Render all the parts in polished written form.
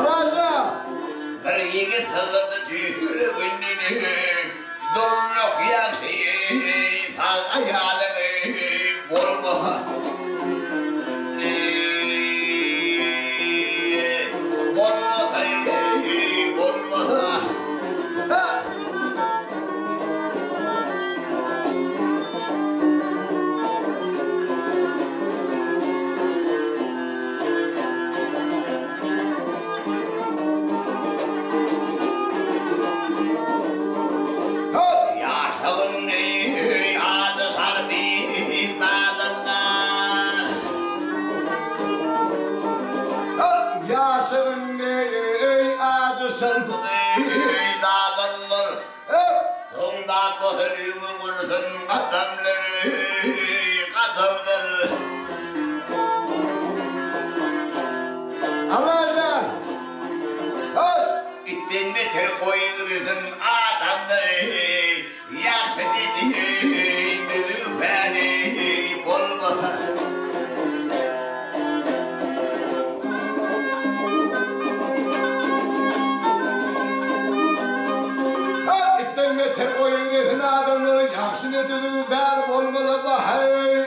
Araca. Bir yigit hızırdı tüyürü gündünü. Durluk yakşıyı sağ ayağını bolma. Araca. İttin beter koyuyorsun adamları. Yakşı dediğin beni bolma. İttin beter koyuyorsun adamları. Yakşı dediğin beni bolmalı bahey.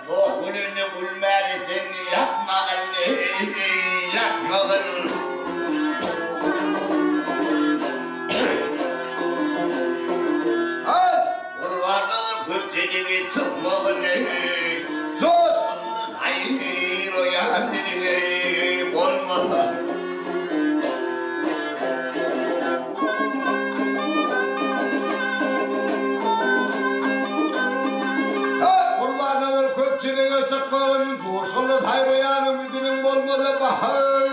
Doğununu gülmelisin yakmağın, yakmağın. Kurbanın kötülüğü çıkmağın, Sus! hayır o yandını olmaz. Köpçülüğe çıkmağın, doğuşunda hayroyanın midinin olmalı bahar.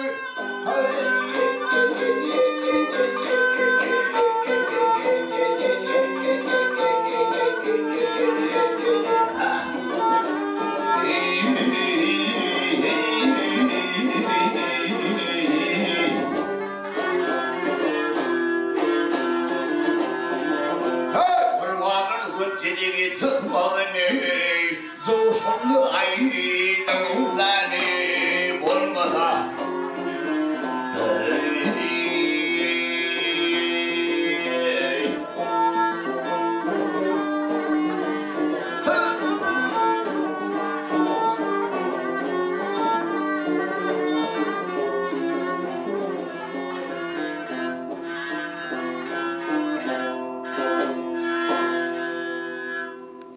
Kurbanın köpçülüğü çıkmağın, Zoşanlı aydan